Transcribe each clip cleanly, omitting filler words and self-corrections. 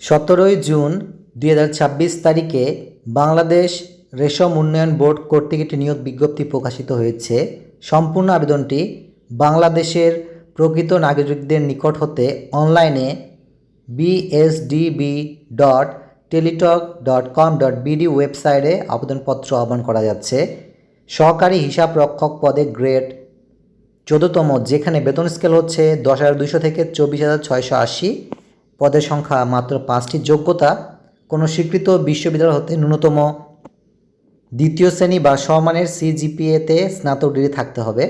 17 June 2026 তারিখে বাংলাদেশ রেশম উন্নয়ন বোর্ড কর্তৃক একটি নিয়োগ বিজ্ঞপ্তি প্রকাশিত হয়েছে। সম্পূর্ণ আবেদনটি বাংলাদেশের প্রকৃত নাগরিকদের নিকট হতে অনলাইনে bsdb.teletalk.com.bd ওয়েবসাইটে আবেদনপত্র আহ্বান করা যাচ্ছে। সহকারী হিসাব রক্ষক পদে গ্রেড 14তম, যেখানে বেতন স্কেল হচ্ছে 10,200 থেকে 24,680। পদের সংখ্যা মাত্র 5টি। যোগ্যতা: কোনো স্বীকৃত বিশ্ববিদ্যালয় হতে ন্যূনতম দ্বিতীয় শ্রেণী বা সমমানের সিজিপিএতে স্নাতক ডিগ্রি থাকতে হবে।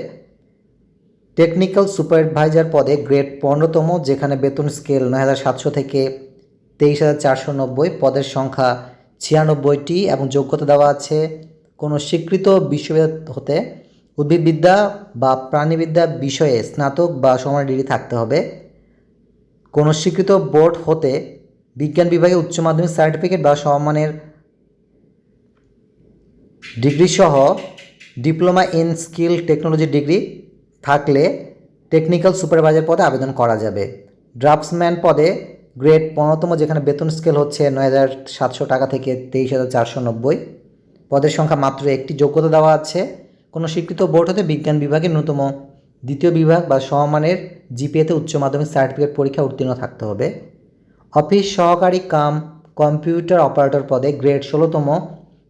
টেকনিক্যাল সুপারভাইজার পদে গ্রেড 15তম, যেখানে বেতন স্কেল 9,700 থেকে 23,490। পদের সংখ্যা 96টি এবং যোগ্যতা দেওয়া আছে কোনো স্বীকৃত বিশ্ববিদ্যালয় হতে উদ্ভিদবিদ্যা বা প্রাণীবিদ্যা বিষয়ে স্নাতক বা সমমানের ডিগ্রি থাকতে হবে। কোনো স্বীকৃত বোর্ড হতে বিজ্ঞান বিভাগে উচ্চ মাধ্যমিক সার্টিফিকেট বা সমমানের ডিগ্রি সহ diploma in skill technology degree থাকলে টেকনিক্যাল সুপারভাইজার পদে আবেদন করা যাবে। ড্রাফটসম্যান পদে গ্রেড 15তম, যেখানে বেতন স্কেল হচ্ছে 9,700 টাকা থেকে 23,490। পদের সংখ্যা মাত্র একটি। যোগ্যতা দেওয়া আছে কোনো স্বীকৃত বোর্ড হতে বিজ্ঞান বিভাগে ন্যূনতম দ্বিতীয় বিভাগ বা সমমানের জিপিএতে উচ্চ মাধ্যমিক সার্টিফিকেট পরীক্ষা উত্তীর্ণ থাকতে হবে। অফিস সহকারী কাম কম্পিউটার অপারেটর পদে গ্রেড 16তম,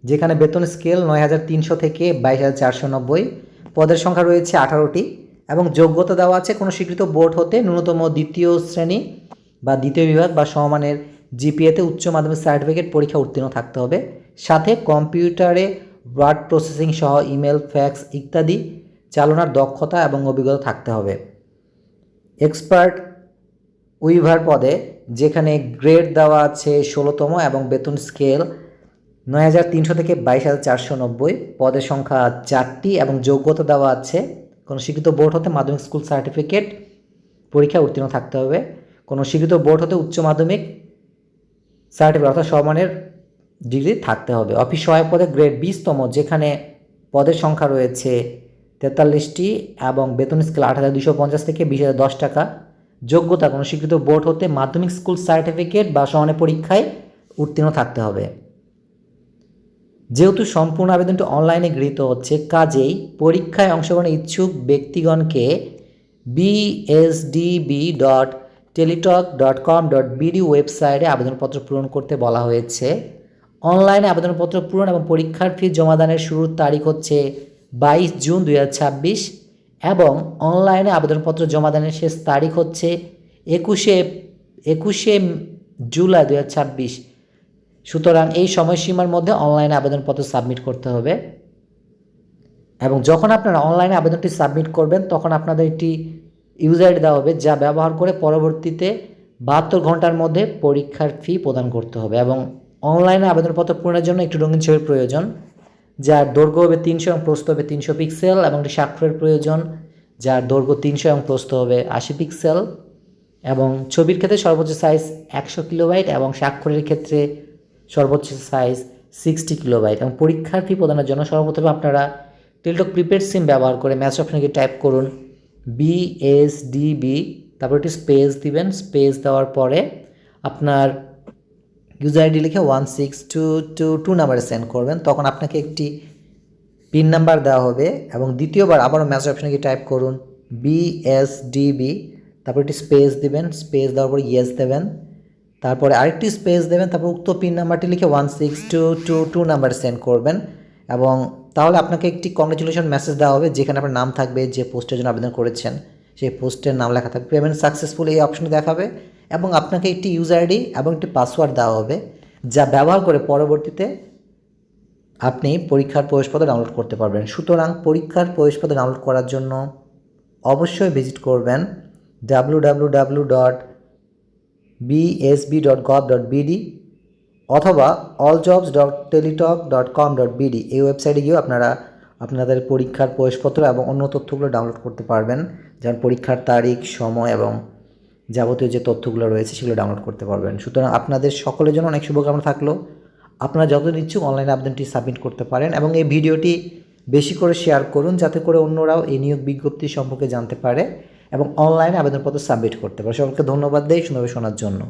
যেখানে বেতন স্কেল 9,300 থেকে 22,490। পদের সংখ্যা রয়েছে 18টি এবং যোগ্যতা দেওয়া আছে কোনো স্বীকৃত বোর্ড হতে ন্যূনতম দ্বিতীয় শ্রেণী বা দ্বিতীয় বিভাগ বা সমমানের জিপিএতে উচ্চ মাধ্যমিক সার্টিফিকেট পরীক্ষা উত্তীর্ণ থাকতে হবে। সাথে কম্পিউটারে ওয়ার্ড প্রসেসিং সহ ইমেল, ফ্যাক্স ইত্যাদি চালানোর দক্ষতা এবং অভিজ্ঞতা থাকতে হবে। এক্সপার্ট উইভার পদে, যেখানে গ্রেড দেওয়া আছে 16তম এবং বেতন স্কেল 9,300 থেকে 22,490। পদের সংখ্যা 4টি এবং যোগ্যতা দেওয়া আছে কোনো স্বীকৃত বোর্ড হতে মাধ্যমিক স্কুল সার্টিফিকেট পরীক্ষা উত্তীর্ণ থাকতে হবে। কোনো স্বীকৃত বোর্ড হতে উচ্চ মাধ্যমিক সার্টিফিকেট অর্থাৎ সমমানের ডিগ্রি থাকতে হবে। অফিস সহায়ক পদে গ্রেড 20তম, যেখানে পদের সংখ্যা রয়েছে 43টি এবং বেতন স্কেল 8,250 থেকে 20,010 টাকা। যোগ্যতা কোনো স্বীকৃত বোর্ড হতে মাধ্যমিক স্কুল সার্টিফিকেট বা সমমানের পরীক্ষায় উত্তীর্ণ থাকতে হবে। যেহেতু সম্পূর্ণ আবেদনটি অনলাইনে গৃহীত হচ্ছে, কাজেই পরীক্ষায় অংশগ্রহণের ইচ্ছুক ব্যক্তিগণকে bsdb.teletalk.com.bd ওয়েবসাইটে আবেদনপত্র পূরণ করতে বলা হয়েছে। অনলাইনে আবেদনপত্র পূরণ এবং পরীক্ষার ফি জমাদানের শুরুর তারিখ হচ্ছে 22 জুন 2026 এবং অনলাইনে আবেদনপত্র জমাদানের শেষ তারিখ হচ্ছে 21শে জুলাই 2026। সুতরাং এই সময়সীমার মধ্যে অনলাইনে আবেদনপত্র সাবমিট করতে হবে এবং যখন আপনারা অনলাইনে আবেদনটি সাবমিট করবেন তখন আপনাদের একটি ইউজার আইডি দেওয়া হবে, যা ব্যবহার করে পরবর্তীতে 72 ঘন্টার মধ্যে পরীক্ষার ফি প্রদান করতে হবে। এবং অনলাইনে আবেদনপত্র পূরণের জন্য একটি রঙিন ছবির প্রয়োজন, যার দৈর্ঘ্য হবে 300 এবং প্রস্থ হবে 300 পিক্সেল এবং একটি স্বাক্ষরের প্রয়োজন, যার দৈর্ঘ্য 300 এবং প্রস্থ হবে 80 পিক্সেল এবং ছবির ক্ষেত্রে সর্বোচ্চ সাইজ 100 কিলোবাইট এবং স্বাক্ষরের ক্ষেত্রে সর্বোচ্চ সাইজ 60 কিলোবাইট। এবং পরীক্ষার ফি প্রদানের জন্য সর্বপ্রথম আপনারা টেলিটক প্রিপেড সিম ব্যবহার করে ম্যাচ অপশনে গিয়ে টাইপ করুন BSDB, তারপর একটি স্পেস দিবেন। স্পেস দেওয়ার পরে আপনার ইউজার আইডি লিখে 16222 নাম্বারে সেন্ড করবেন। তখন আপনাকে একটি পিন নাম্বার দেওয়া হবে এবং দ্বিতীয়বার আবারও ম্যাচ অপশনে গিয়ে টাইপ করুন BSDB, তারপর একটি স্পেস দিবেন। স্পেস দেওয়ার পর ইয়েস দেবেন, তারপরে আরেকটি স্পেস দেবেন, তারপর উক্ত পিন নাম্বারটি লিখে 16222 নাম্বারে সেন্ড করবেন এবং তাহলে আপনাকে একটি কংগ্রেচুলেশন মেসেজ দেওয়া হবে, যেখানে আপনার নাম থাকবে, যে পোস্টের জন্য আবেদন করেছেন সেই পোস্টের নাম লেখা থাকবে, পেমেন্ট সাকসেসফুল এই অপশনে দেখাবে এবং আপনাকে একটি ইউজার আইডি এবং একটি পাসওয়ার্ড দেওয়া হবে, যা ব্যবহার করে পরবর্তীতে আপনি পরীক্ষার প্রবেশপত্র ডাউনলোড করতে পারবেন। সুতরাং পরীক্ষার প্রবেশপত্র ডাউনলোড করার জন্য অবশ্যই ভিজিট করবেন www.bsb.gov.bd অথবা alljobs.teletalk.com.bd এই ওয়েবসাইটে গিয়েও আপনারা আপনাদের পরীক্ষার প্রবেশপত্র এবং অন্য তথ্যগুলো ডাউনলোড করতে পারবেন, যেমন পরীক্ষার তারিখ, সময় এবং যাবতীয় যে তথ্যগুলো রয়েছে সেগুলো ডাউনলোড করতে পারবেন। সুতরাং আপনাদের সকলের জন্য অনেক শুভকামনা থাকলো। আপনারা যতদিন ইচ্ছুক অনলাইনে আবেদনটি সাবমিট করতে পারেন এবং এই ভিডিওটি বেশি করে শেয়ার করুন, যাতে করে অন্যরাও এই নিয়োগ বিজ্ঞপ্তি সম্পর্কে জানতে পারে এবং অনলাইনে আবেদনপত্র সাবমিট করতে পারে। সকলকে ধন্যবাদ দেই সুন্দরভাবে শোনার জন্য।